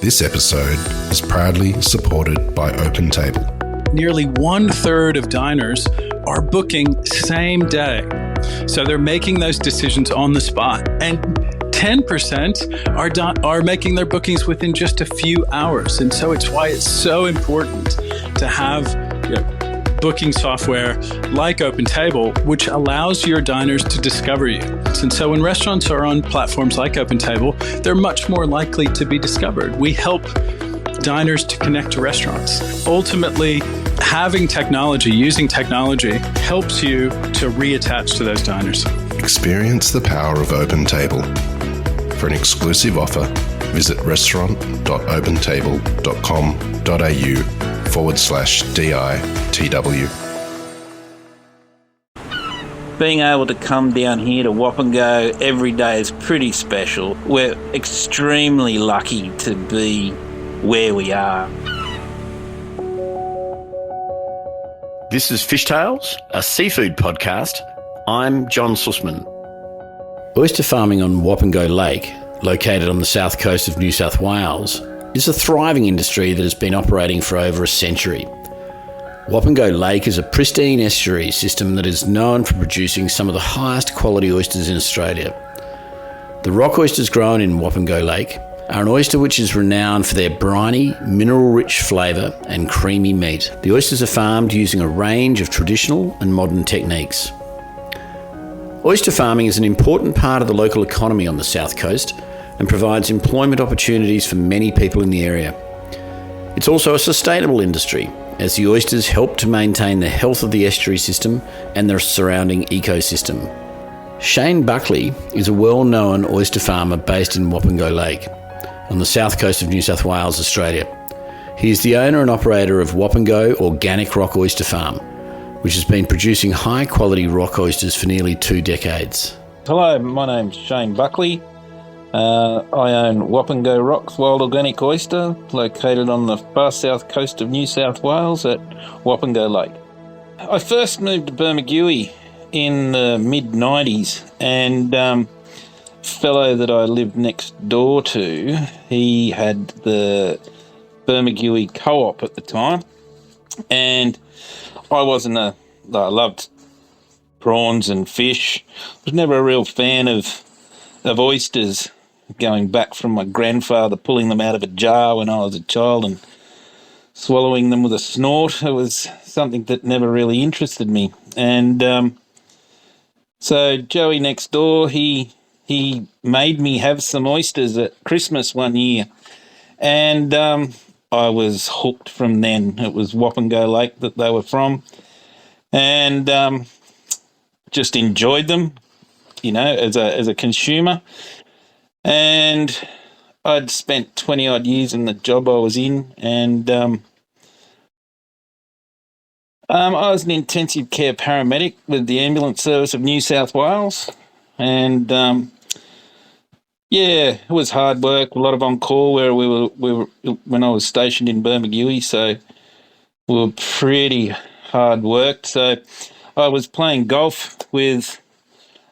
This episode is proudly supported by OpenTable. Nearly 1/3 of diners are booking same day. So they're making those decisions on the spot. And 10% are making their bookings within just a few hours. And so it's why it's so important to have booking software like OpenTable, which allows your diners to discover you. And so when restaurants are on platforms like OpenTable, they're much more likely to be discovered. We help diners to connect to restaurants. Ultimately, having technology, using technology, helps you to reattach to those diners. Experience the power of OpenTable. For an exclusive offer, visit restaurant.opentable.com.au/DITW. Being able to come down here to Wapengo every day is pretty special. We're extremely lucky to be where we are. This is Fishtales, a seafood podcast. I'm John Susman. Oyster farming on Wapengo Lake, located on the south coast of New South Wales, is a thriving industry that has been operating for over a century. Wapengo Lake is a pristine estuary system that is known for producing some of the highest quality oysters in Australia. The rock oysters grown in Wapengo Lake are an oyster which is renowned for their briny, mineral-rich flavour and creamy meat. The oysters are farmed using a range of traditional and modern techniques. Oyster farming is an important part of the local economy on the south coast and provides employment opportunities for many people in the area. It's also a sustainable industry, as the oysters help to maintain the health of the estuary system and the surrounding ecosystem. Shane Buckley is a well-known oyster farmer based in Wapengo Lake, on the south coast of New South Wales, Australia. He is the owner and operator of Wapengo Orgasnic Rock Oyster Farm, which has been producing high-quality rock oysters for nearly 2 decades. Hello, my name's Shane Buckley. I own Wapengo Rocks Wild Organic Oyster, located on the far south coast of New South Wales at Wapengo Lake. I first moved to Bermagui in the mid-90s, and fellow that I lived next door to, he had the Bermagui Co-op at the time, and I loved prawns and fish. I was never a real fan of oysters, going back from my grandfather pulling them out of a jar when I was a child and swallowing them with a snort. It was something that never really interested me. And so Joey next door, he made me have some oysters at Christmas one year, and I was hooked from then. It was Wapengo Lake that they were from, and just enjoyed them, as a consumer. And I'd spent 20 odd years in the job I was in, and I was an intensive care paramedic with the Ambulance Service of New South Wales, and it was hard work, a lot of on-call where we were when I was stationed in Bermagui, so we were pretty hard worked. So I was playing golf with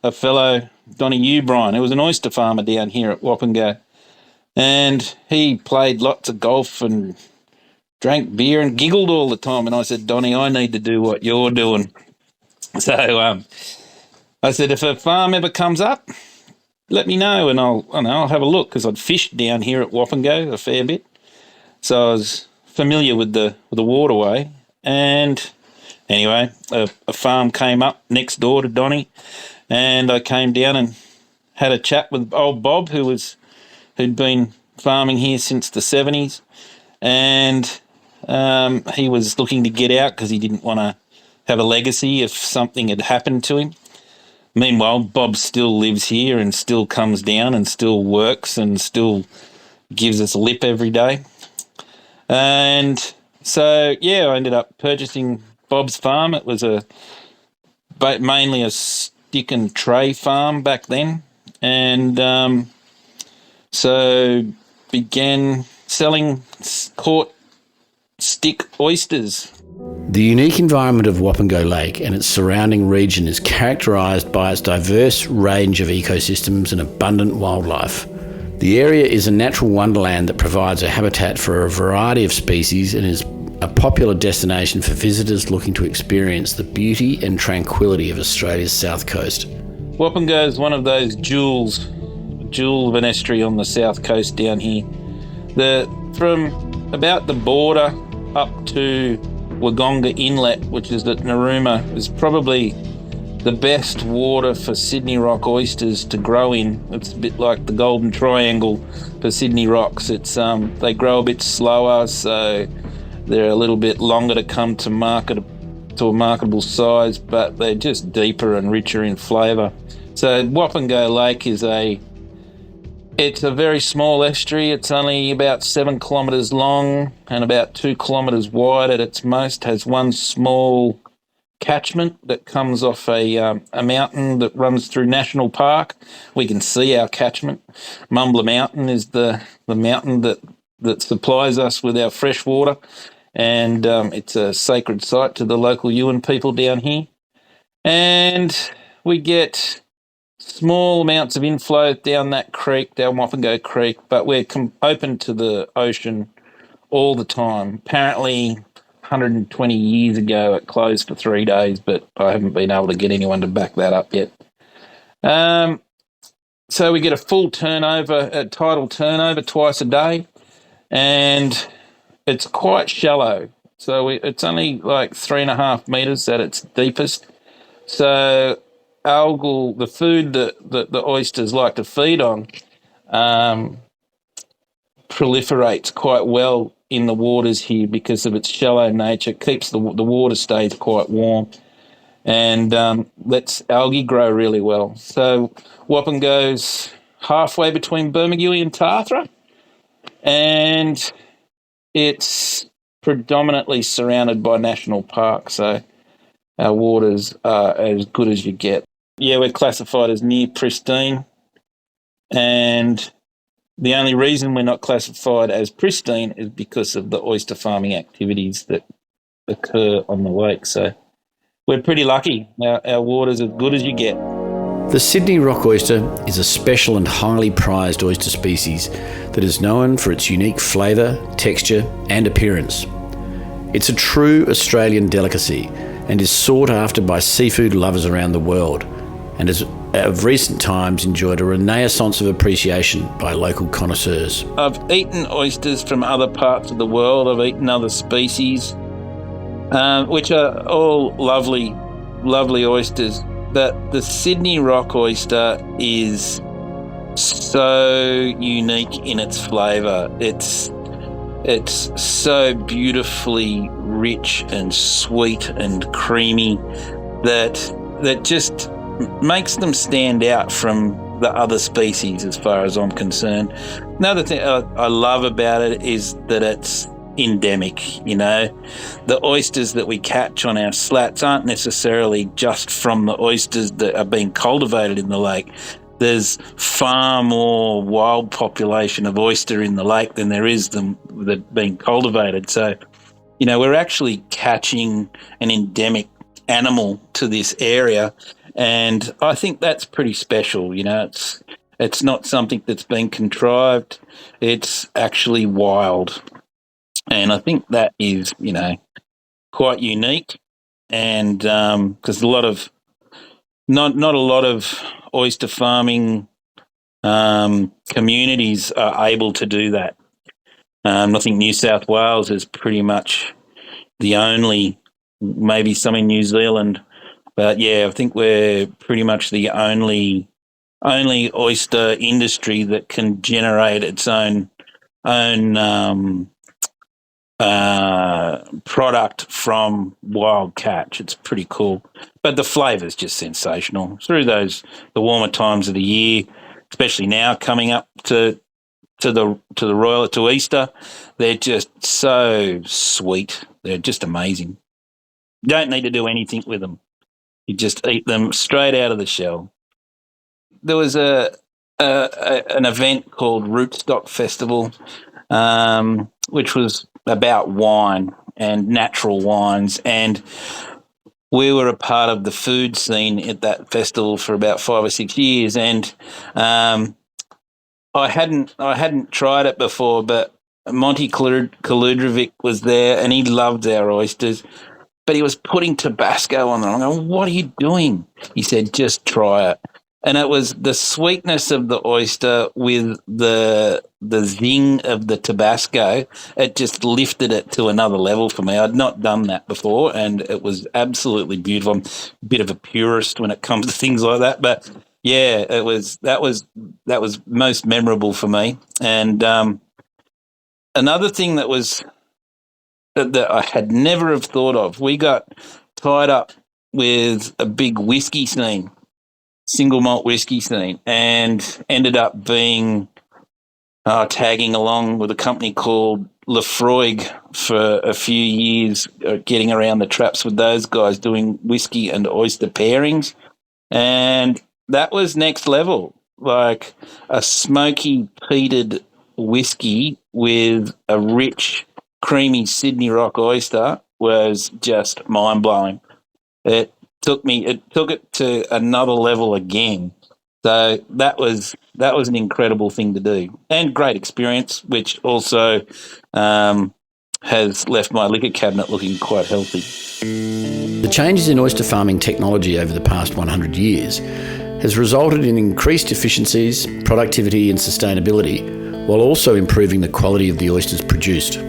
a fellow, Donnie Ubrine, who was an oyster farmer down here at Wapengo, and he played lots of golf and drank beer and giggled all the time, and I said, Donnie, I need to do what you're doing. So I said, if a farm ever comes up, let me know, and I'll have a look, because I'd fished down here at Wapengo a fair bit, so I was familiar with the waterway. And anyway, a farm came up next door to Donnie, and I came down and had a chat with old Bob, who'd been farming here since the 70s, and he was looking to get out because he didn't want to have a legacy if something had happened to him. Meanwhile, Bob still lives here and still comes down and still works and still gives us a lip every day. And so, I ended up purchasing Bob's farm. It was mainly a stick and tray farm back then. And so began selling caught stick oysters. The unique environment of Wapengo Lake and its surrounding region is characterised by its diverse range of ecosystems and abundant wildlife. The area is a natural wonderland that provides a habitat for a variety of species and is a popular destination for visitors looking to experience the beauty and tranquility of Australia's south coast. Wapengo is one of those jewels of an estuary on the south coast down here. From about the border up to Wodonga Inlet, which is at Narooma, is probably the best water for Sydney rock oysters to grow in. It's a bit like the Golden Triangle for Sydney rocks. They grow a bit slower, so they're a little bit longer to come to market to a marketable size, but they're just deeper and richer in flavour. So Wapengo Lake it's a very small estuary. It's only about 7 kilometres long and about 2 kilometres wide at its most. Has one small catchment that comes off a mountain that runs through National Park. We can see our catchment. Mumbler Mountain is the mountain that supplies us with our fresh water, and it's a sacred site to the local Yuin people down here. And we get small amounts of inflow down that creek, down Wapengo Creek, but we're open to the ocean all the time. Apparently 120 years ago it closed for 3 days, but I haven't been able to get anyone to back that up yet. So we get a full tidal turnover twice a day, and it's quite shallow. So it's only like 3.5 metres at its deepest. So algal, the food that the oysters like to feed on, proliferates quite well in the waters here because of its shallow nature. It keeps the water stays quite warm and lets algae grow really well. So Wapengo's halfway between Bermagui and Tathra, and it's predominantly surrounded by national parks, so our waters are as good as you get. Yeah, we're classified as near pristine, and the only reason we're not classified as pristine is because of the oyster farming activities that occur on the lake. So we're pretty lucky. Our water's as good as you get. The Sydney rock oyster is a special and highly prized oyster species that is known for its unique flavour, texture and appearance. It's a true Australian delicacy and is sought after by seafood lovers around the world, and has of recent times enjoyed a renaissance of appreciation by local connoisseurs. I've eaten oysters from other parts of the world. I've eaten other species, which are all lovely, lovely oysters. But the Sydney rock oyster is so unique in its flavour. It's so beautifully rich and sweet and creamy that just makes them stand out from the other species as far as I'm concerned. Another thing I love about it is that it's endemic. You know, the oysters that we catch on our slats aren't necessarily just from the oysters that are being cultivated in the lake. There's far more wild population of oyster in the lake than there is them that being cultivated. So, you know, we're actually catching an endemic animal to this area, and I think that's pretty special. You know, it's not something that's been contrived. It's actually wild. And I think that is, you know, quite unique, and because not a lot of oyster farming communities are able to do that. I think New South Wales is pretty much the only, maybe some in New Zealand, but yeah, I think we're pretty much the only oyster industry that can generate its own product from wild catch. It's pretty cool, but the flavour is just sensational through the warmer times of the year, especially now coming up to Easter. They're just so sweet. They're just amazing. You don't need to do anything with them. You just eat them straight out of the shell. There was an event called Rootstock Festival, which was about wine and natural wines, and we were a part of the food scene at that festival for about 5 or 6 years, and I hadn't tried it before, but Monty Kaludrovic was there and he loved our oysters, but he was putting Tabasco on them. I'm going, what are you doing? He said, just try it. And it was the sweetness of the oyster with the zing of the Tabasco. It just lifted it to another level for me. I'd not done that before, and it was absolutely beautiful. I'm a bit of a purist when it comes to things like that, but yeah, that was most memorable for me. And another thing that I had never have thought of, we got tied up with a big whiskey scene, single malt whiskey scene, and ended up being tagging along with a company called Lefroy for a few years, getting around the traps with those guys doing whiskey and oyster pairings. And that was next level, like a smoky peated whiskey with a rich, creamy Sydney Rock oyster was just mind-blowing. It took it to another level again. So that was an incredible thing to do and great experience, which also has left my liquor cabinet looking quite healthy. The changes in oyster farming technology over the past 100 years has resulted in increased efficiencies, productivity and sustainability, while also improving the quality of the oysters produced.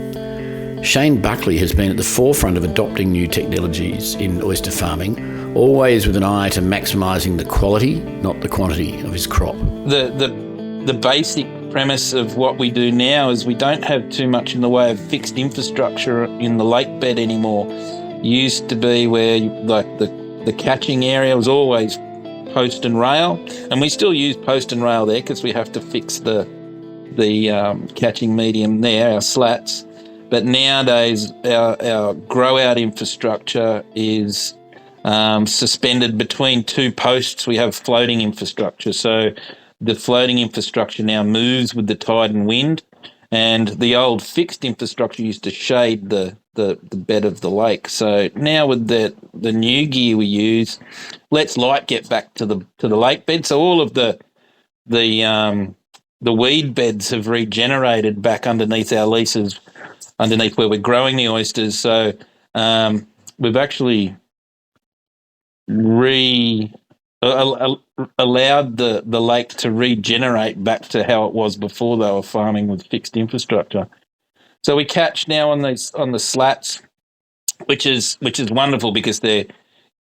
Shane Buckley has been at the forefront of adopting new technologies in oyster farming, always with an eye to maximising the quality, not the quantity, of his crop. The basic premise of what we do now is we don't have too much in the way of fixed infrastructure in the lake bed anymore. Used to be where the catching area was always post and rail, and we still use post and rail there because we have to fix the catching medium there, our slats. But nowadays, our grow-out infrastructure is suspended between two posts. We have floating infrastructure. So the floating infrastructure now moves with the tide and wind, and the old fixed infrastructure used to shade the bed of the lake. So now with the new gear we use, lets light get back to the lake bed. So all of the weed beds have regenerated back underneath our leases, underneath where we're growing the oysters. So we've actually allowed the lake to regenerate back to how it was before they were farming with fixed infrastructure. So we catch now on the slats, which is wonderful because they're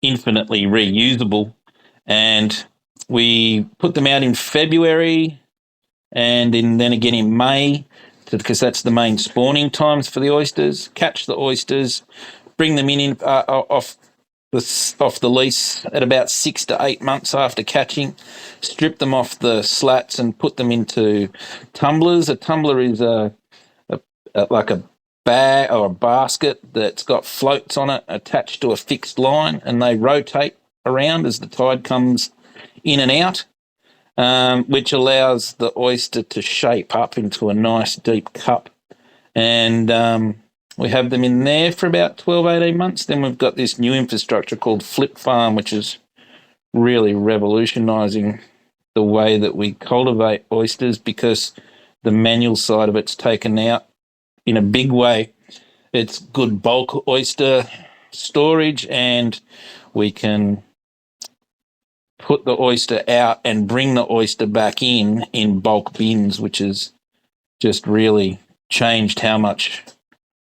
infinitely reusable, and we put them out in February and then again in May, because that's the main spawning times for the oysters. Catch the oysters, bring them in off the lease at about 6 to 8 months after catching, strip them off the slats and put them into tumblers. A tumbler is like a bag or a basket that's got floats on it attached to a fixed line, and they rotate around as the tide comes in and out, which allows the oyster to shape up into a nice deep cup. And we have them in there for about 12, 18 months. Then we've got this new infrastructure called Flip Farm, which is really revolutionising the way that we cultivate oysters, because the manual side of it's taken out in a big way. It's good bulk oyster storage, and we can put the oyster out and bring the oyster back in bulk bins, which has just really changed how much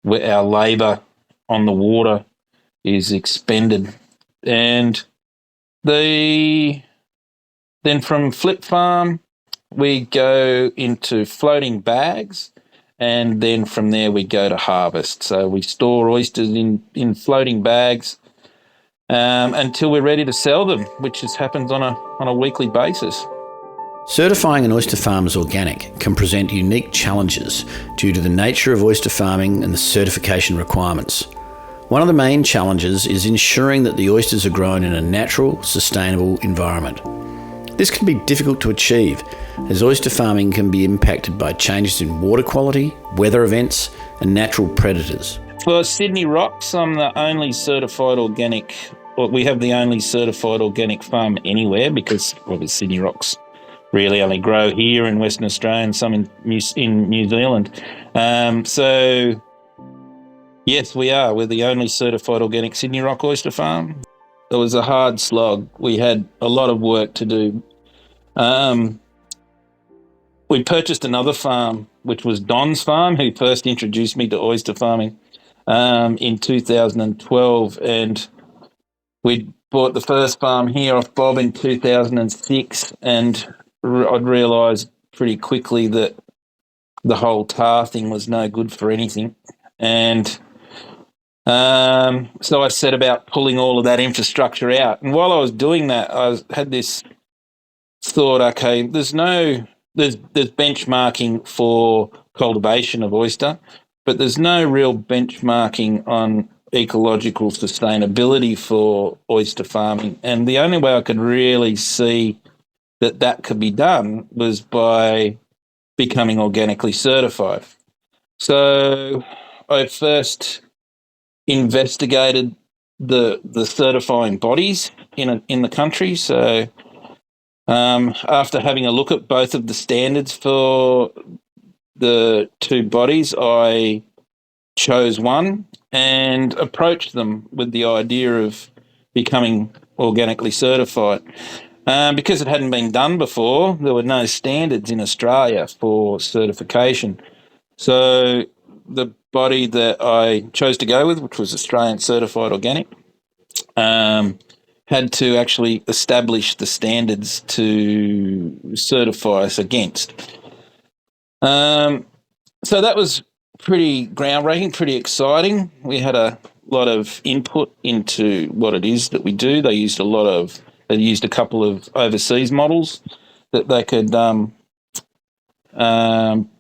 our labour on the water is expended. And then from Flip Farm, we go into floating bags, and then from there we go to harvest. So we store oysters in floating bags until we're ready to sell them, which happens on a weekly basis. Certifying an oyster farm as organic can present unique challenges due to the nature of oyster farming and the certification requirements. One of the main challenges is ensuring that the oysters are grown in a natural, sustainable environment. This can be difficult to achieve, as oyster farming can be impacted by changes in water quality, weather events, and natural predators. For Sydney Rocks, I'm the only certified organic, we have the only certified organic farm anywhere, because it's Sydney Rocks really only grow here in Western Australia and some in New Zealand. So, yes, we are. We're the only certified organic Sydney rock oyster farm. It was a hard slog. We had a lot of work to do. We purchased another farm, which was Don's farm, who first introduced me to oyster farming in 2012. And we bought the first farm here off Bob in 2006, and I'd realised pretty quickly that the whole tar thing was no good for anything. And so I set about pulling all of that infrastructure out. And while I was doing that, I had this thought, okay, there's benchmarking for cultivation of oyster, but there's no real benchmarking on ecological sustainability for oyster farming. And the only way I could really see that could be done was by becoming organically certified. So I first investigated the certifying bodies in the country. So after having a look at both of the standards for the two bodies, I chose one and approached them with the idea of becoming organically certified. Because it hadn't been done before, there were no standards in Australia for certification. So the body that I chose to go with, which was Australian Certified Organic, had to actually establish the standards to certify us against. So that was pretty groundbreaking, pretty exciting. We had a lot of input into what it is that we do. They used a couple of overseas models that they could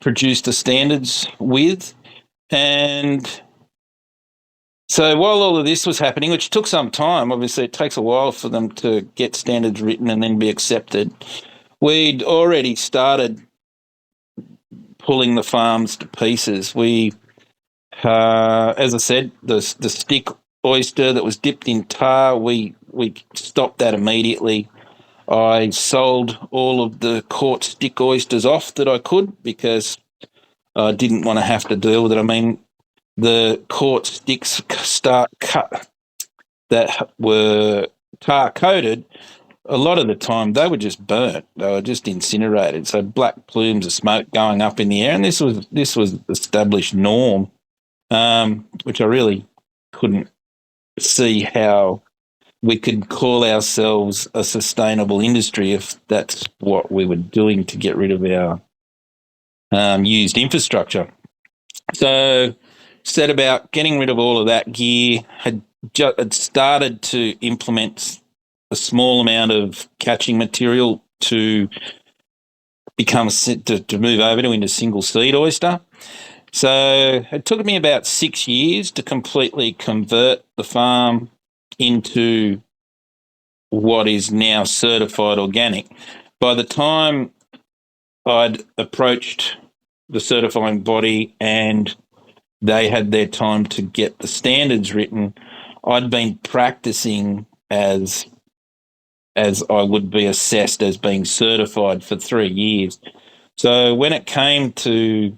produce the standards with. And so while all of this was happening, which took some time, obviously it takes a while for them to get standards written and then be accepted, we'd already started pulling the farms to pieces. We, as I said, the stick oyster that was dipped in tar, we stopped that immediately. I sold all of the caught stick oysters off that I could because I didn't want to have to deal with it. I mean, the caught sticks that were tar coated, a lot of the time they were just burnt. They were just incinerated. So black plumes of smoke going up in the air, and this was established norm, which I really couldn't see how we could call ourselves a sustainable industry if that's what we were doing to get rid of our used infrastructure. So set about getting rid of all of that gear, had started to implement a small amount of catching material to move over into single seed oyster. So it took me about 6 years to completely convert the farm into what is now certified organic. By the time I'd approached the certifying body and they had their time to get the standards written, I'd been practicing as I would be assessed as being certified for 3 years. So when it came to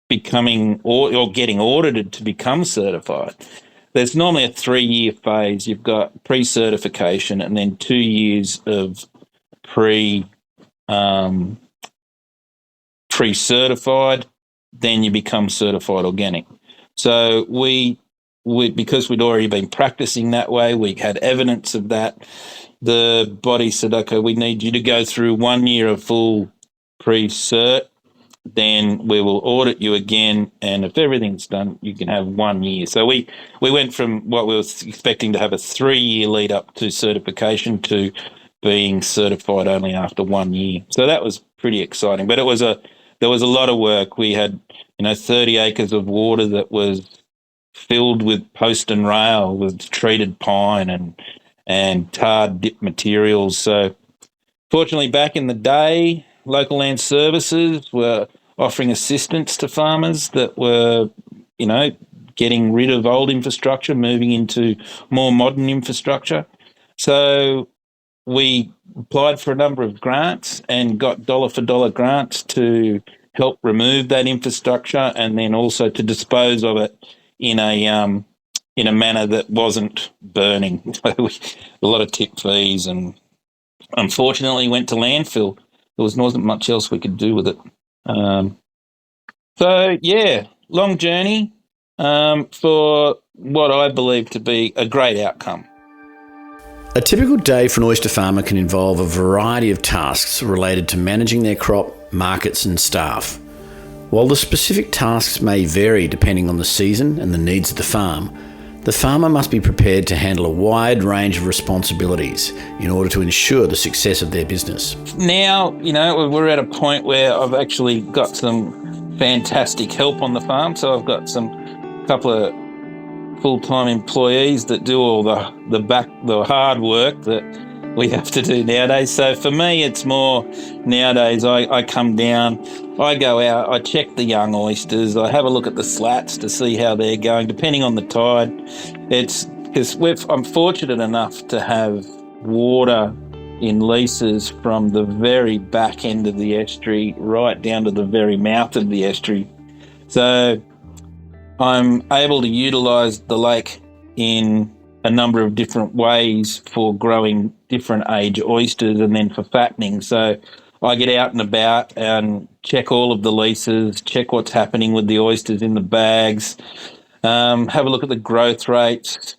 becoming or getting audited to become certified, there's normally a 3-year phase. You've got pre-certification and then 2 years of pre-certified, then you become certified organic. So we because we'd already been practicing that way, we had evidence of that. The body said, okay, we need you to go through 1 year of full pre-cert, then we will audit you again, and if everything's done, you can have 1 year. So we went from what we were expecting to have a 3-year lead up to certification to being certified only after 1 year. So that was pretty exciting. But there was a lot of work. We had 30 acres of water that was filled with post and rail with treated pine and tarred dip materials. So fortunately, back in the day, local land services were offering assistance to farmers that were, getting rid of old infrastructure, moving into more modern infrastructure. So we applied for a number of grants and got dollar for dollar grants to help remove that infrastructure and then also to dispose of it in a manner that wasn't burning. A lot of tip fees, and unfortunately went to landfill. There wasn't much else we could do with it. So yeah, long journey for what I believe to be a great outcome. A typical day for an oyster farmer can involve a variety of tasks related to managing their crop, markets and staff. While the specific tasks may vary depending on the season and the needs of the farmer must be prepared to handle a wide range of responsibilities in order to ensure the success of their business. Now, we're at a point where I've actually got some fantastic help on the farm. So I've got couple of full-time employees that do all the hard work that we have to do nowadays. So for me, it's more nowadays I come down, I go out, I check the young oysters, I have a look at the slats to see how they're going, depending on the tide. It's because I'm fortunate enough to have water in leases from the very back end of the estuary right down to the very mouth of the estuary. So I'm able to utilise the lake in a number of different ways for growing different age oysters and then for fattening. So I get out and about and check all of the leases, check what's happening with the oysters in the bags, have a look at the growth rates,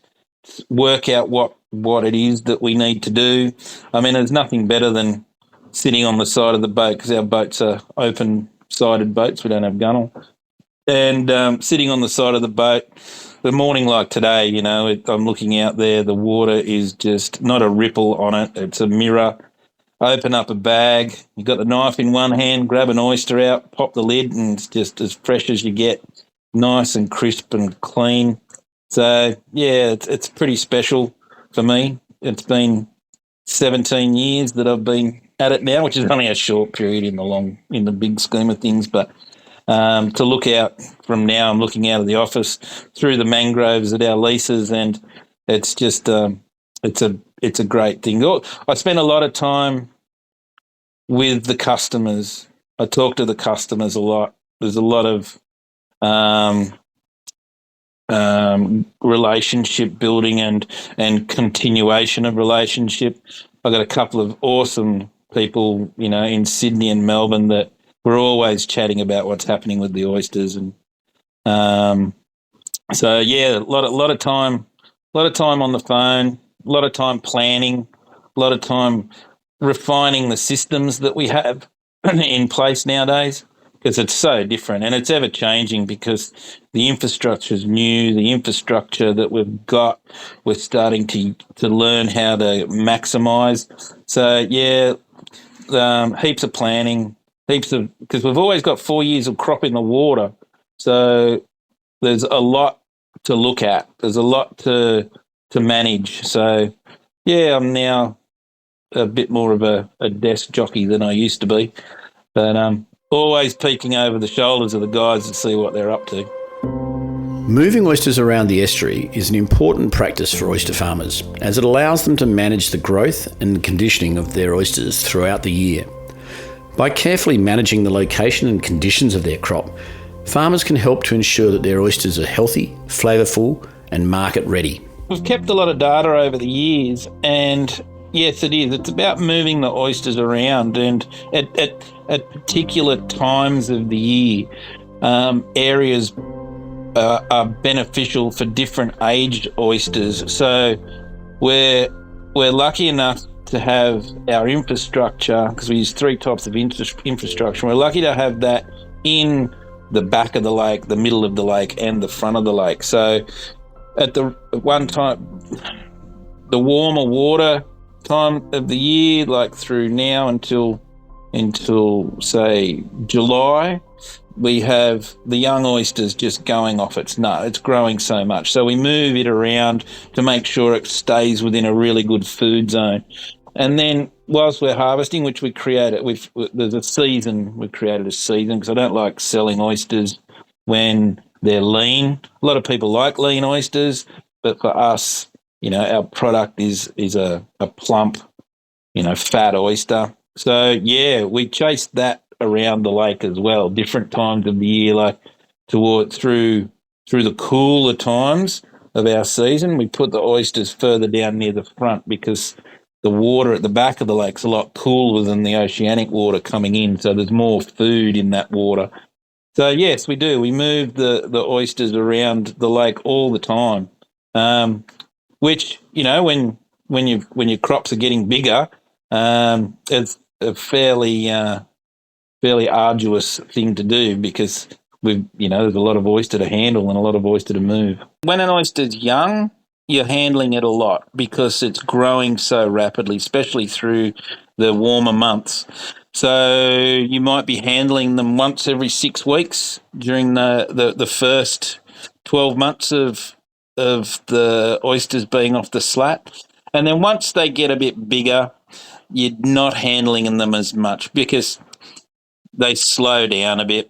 work out what it is that we need to do. I mean, there's nothing better than sitting on the side of the boat, because our boats are open-sided boats. We don't have gunnel. And sitting on the side of the boat, the morning like today, I'm looking out there, the water is just not a ripple on it. It's a mirror. Open up a bag, you've got the knife in one hand, grab an oyster out, pop the lid, and it's just as fresh as you get, nice and crisp and clean. So, yeah, it's pretty special for me. It's been 17 years that I've been at it now, which is only a short period in the big scheme of things, but to look out from now, I'm looking out of the office through the mangroves at our leases, and it's just it's a great thing. I spend a lot of time with the customers. I talk to the customers a lot. There's a lot of relationship building and continuation of relationship. I've got a couple of awesome people, in Sydney and Melbourne that we're always chatting about what's happening with the oysters, and so yeah, a lot of time on the phone, a lot of time planning, a lot of time refining the systems that we have in place nowadays, because it's so different and it's ever changing, because the infrastructure is new, the infrastructure that we've got, we're starting to learn how to maximise. So yeah, heaps of planning. Because we've always got 4 years of crop in the water, so there's a lot to look at. There's a lot to manage. So, yeah, I'm now a bit more of a desk jockey than I used to be, but always peeking over the shoulders of the guys to see what they're up to. Moving oysters around the estuary is an important practice for oyster farmers, as it allows them to manage the growth and conditioning of their oysters throughout the year. By carefully managing the location and conditions of their crop, farmers can help to ensure that their oysters are healthy, flavourful and market ready. We've kept a lot of data over the years, and yes, it is. It's about moving the oysters around, and at particular times of the year, areas are beneficial for different aged oysters. So we're lucky enough to have our infrastructure, because we use three types of infrastructure. We're lucky to have that in the back of the lake, the middle of the lake, and the front of the lake. So at one time, the warmer water time of the year, like through now until say July, we have the young oysters just going off its nut. It's growing so much. So we move it around to make sure it stays within a really good food zone. And then whilst we're harvesting, which we created, there's a season, we created a season, because I don't like selling oysters when they're lean. A lot of people like lean oysters, but for us, our product is a plump, fat oyster. So, yeah, we chased that around the lake as well, different times of the year, like through the cooler times of our season. We put the oysters further down near the front because the water at the back of the lake's a lot cooler than the oceanic water coming in, so there's more food in that water. So, yes, we do. We move the oysters around the lake all the time, which, when your crops are getting bigger, it's a fairly arduous thing to do because there's a lot of oyster to handle and a lot of oyster to move. When an oyster's young, you're handling it a lot because it's growing so rapidly, especially through the warmer months. So you might be handling them once every 6 weeks during the first 12 months of the oysters being off the slat. And then once they get a bit bigger, you're not handling them as much because they slow down a bit.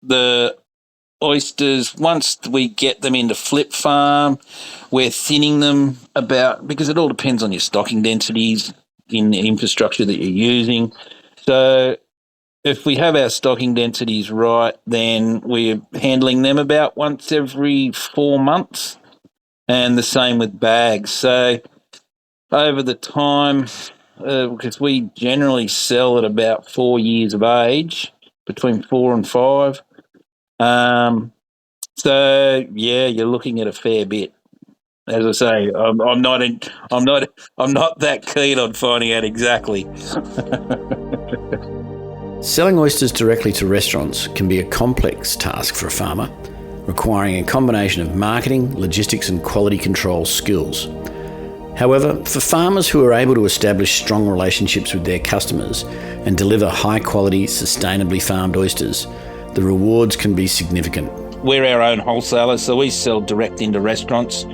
The oysters, once we get them into flip farm, we're thinning them because it all depends on your stocking densities in the infrastructure that you're using. So if we have our stocking densities right, then we're handling them about once every 4 months, and the same with bags. So over the time, because we generally sell at about 4 years of age, between 4 and 5. So yeah, you're looking at a fair bit. As I say, I'm not that keen on finding out exactly. Selling oysters directly to restaurants can be a complex task for a farmer, requiring a combination of marketing, logistics and quality control skills. However, for farmers who are able to establish strong relationships with their customers and deliver high-quality, sustainably farmed oysters, the rewards can be significant. We're our own wholesalers, so we sell direct into restaurants.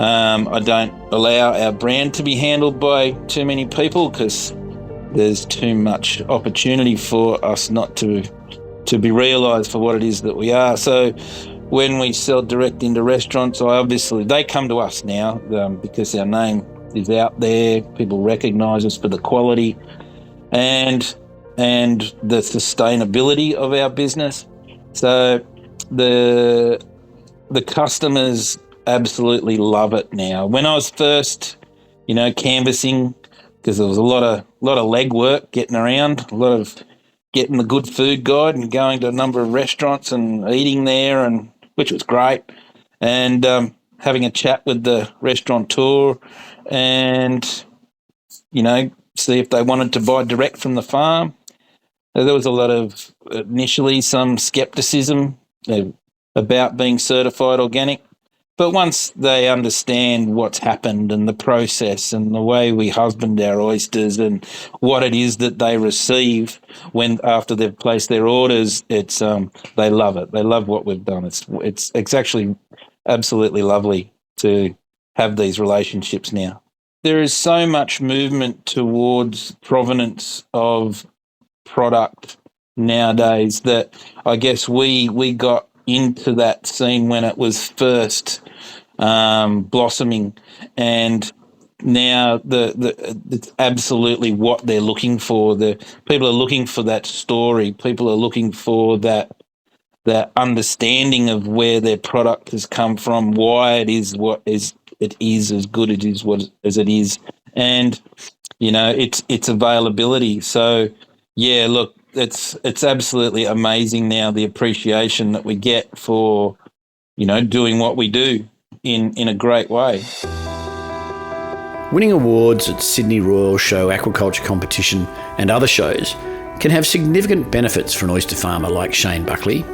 I don't allow our brand to be handled by too many people because there's too much opportunity for us not to be realised for what it is that we are. So when we sell direct into restaurants, they come to us now because our name is out there. People recognise us for the quality and the sustainability of our business. So the customers absolutely love it now. When I was first, canvassing, because there was a lot of legwork getting around, a lot of getting the good food guide and going to a number of restaurants and eating there, and which was great, and having a chat with the restaurateur and, see if they wanted to buy direct from the farm. There was a lot of, initially, some scepticism about being certified organic. But once they understand what's happened and the process and the way we husband our oysters and what it is that they receive after they've placed their orders, it's they love it. They love what we've done. It's actually absolutely lovely to have these relationships now. There is so much movement towards provenance of product nowadays that I guess we got into that scene when it was first blossoming, and now it's absolutely what they're looking for. The people are looking for that story. People are looking for that understanding of where their product has come from, why it is what is it is as good as it is, and its availability. So yeah, look, it's absolutely amazing now, the appreciation that we get for doing what we do in a great way. Winning awards at Sydney Royal Show Aquaculture Competition and other shows can have significant benefits for an oyster farmer like Shane Buckley,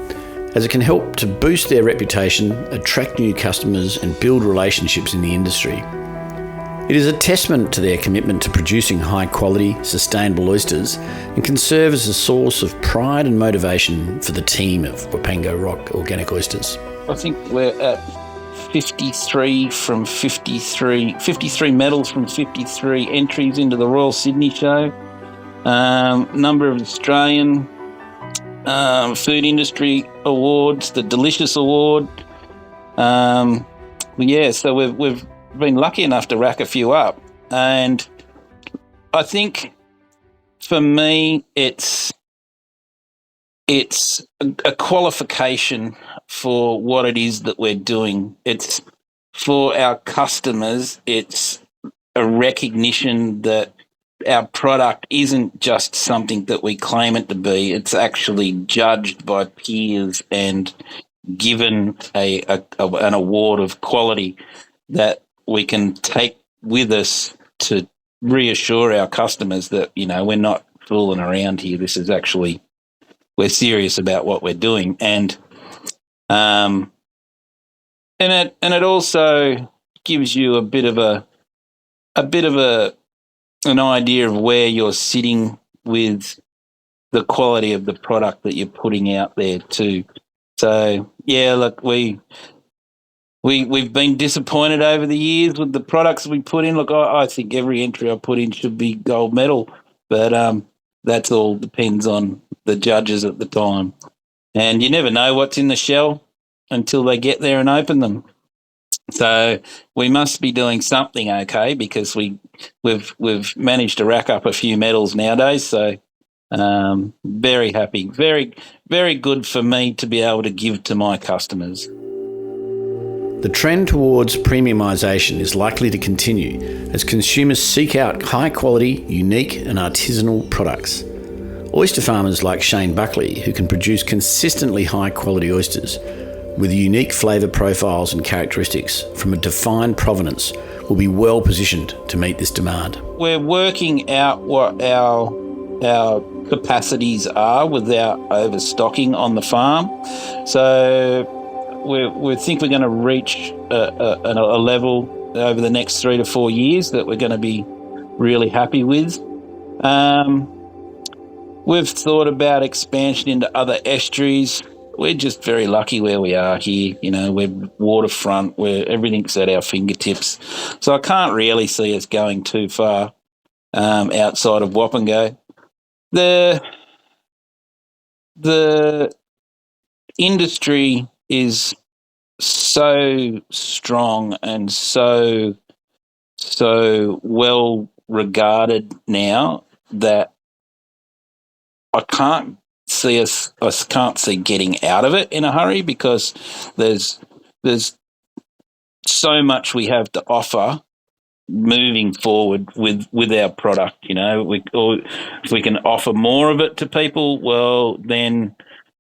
as it can help to boost their reputation, attract new customers and build relationships in the industry. It is a testament to their commitment to producing high-quality, sustainable oysters and can serve as a source of pride and motivation for the team of Wapengo Rock Organic Oysters. I think we're at 53 medals from 53 entries into the Royal Sydney Show. Number of Australian food industry awards, the Delicious Award. So we've been lucky enough to rack a few up, and I think for me, it's a qualification for what it is that we're doing. It's for our customers. It's a recognition that our product isn't just something that we claim it to be. It's actually judged by peers and given an award of quality that we can take with us to reassure our customers that, we're not fooling around here. This is actually, we're serious about what we're doing. And it also gives you a bit of an idea of where you're sitting with the quality of the product that you're putting out there too. So yeah, look, we've been disappointed over the years with the products we put in. Look, I think every entry I put in should be gold medal, but that's all depends on the judges at the time. And you never know what's in the shell until they get there and open them. So we must be doing something okay, because we've managed to rack up a few medals nowadays. So very happy, very, very good for me to be able to give to my customers. The trend towards premiumisation is likely to continue as consumers seek out high-quality, unique and artisanal products. Oyster farmers like Shane Buckley, who can produce consistently high-quality oysters with unique flavour profiles and characteristics from a defined provenance, will be well positioned to meet this demand. We're working out what our capacities are without overstocking on the farm. So we think we're going to reach a level over the next 3 to 4 years that we're going to be really happy with. We've thought about expansion into other estuaries. We're just very lucky where we are here. We're waterfront, where everything's at our fingertips. So I can't really see us going too far outside of Wapengo. The industry is so strong and so well regarded now that I can't see getting out of it in a hurry, because there's so much we have to offer moving forward with our product. If we can offer more of it to people, well, then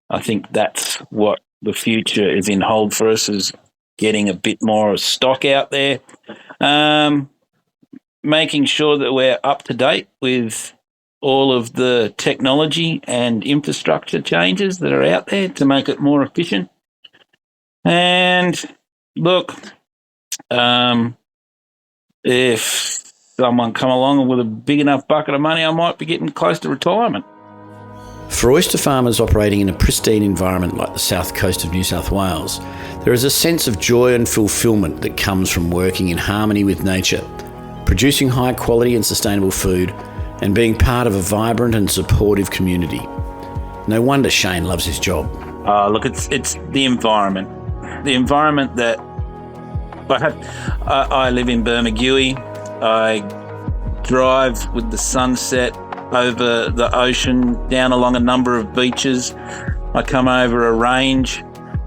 I think that's what the future is in hold for us, is getting a bit more stock out there, making sure that we're up to date with all of the technology and infrastructure changes that are out there to make it more efficient. And look, if someone come along with a big enough bucket of money, I might be getting close to retirement. For oyster farmers operating in a pristine environment like the south coast of New South Wales, there is a sense of joy and fulfilment that comes from working in harmony with nature, producing high quality and sustainable food, and being part of a vibrant and supportive community. No wonder Shane loves his job. Look, it's the environment. The environment that I live in Bermagui. I drive with the sunset over the ocean, down along a number of beaches. I come over a range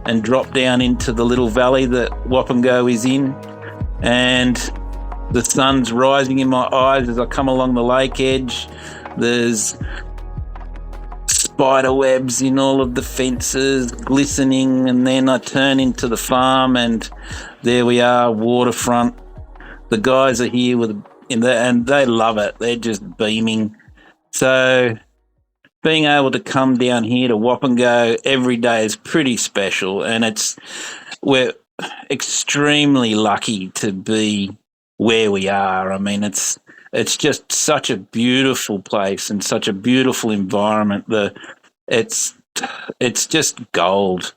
and drop down into the little valley that Wapengo is in, and the sun's rising in my eyes as I come along the lake edge. There's spider webs in all of the fences, glistening, and then I turn into the farm and there we are, waterfront. The guys are here and they love it. They're just beaming. So being able to come down here to Wapengo every day is pretty special, and we're extremely lucky to be where we are. I mean, it's just such a beautiful place and such a beautiful environment. It's just gold.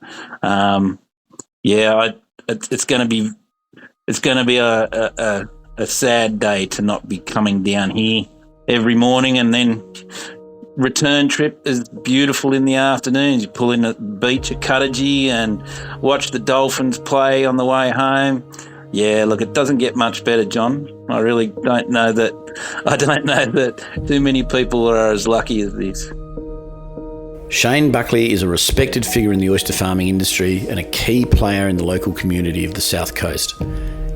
It's going to be a sad day to not be coming down here every morning, and then return trip is beautiful in the afternoons. You pull in at the beach at Cuttagee and watch the dolphins play on the way home. Yeah, look, it doesn't get much better, John. I really don't know that. I don't know that too many people are as lucky as this. Shane Buckley is a respected figure in the oyster farming industry and a key player in the local community of the South Coast.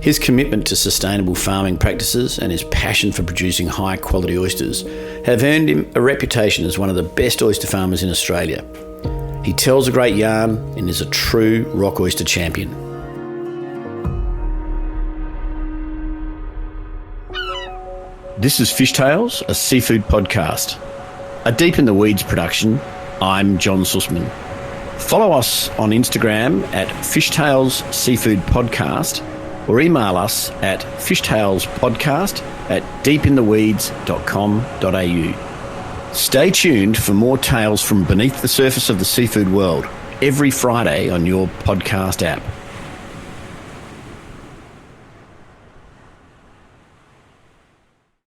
His commitment to sustainable farming practices and his passion for producing high-quality oysters have earned him a reputation as one of the best oyster farmers in Australia. He tells a great yarn and is a true rock oyster champion. This is Fishtales, a seafood podcast. A Deep in the Weeds production. I'm John Susman. Follow us on Instagram at Fishtales Seafood Podcast or email us at fishtalespodcast@deepintheweeds.com.au. Stay tuned for more tales from beneath the surface of the seafood world every Friday on your podcast app.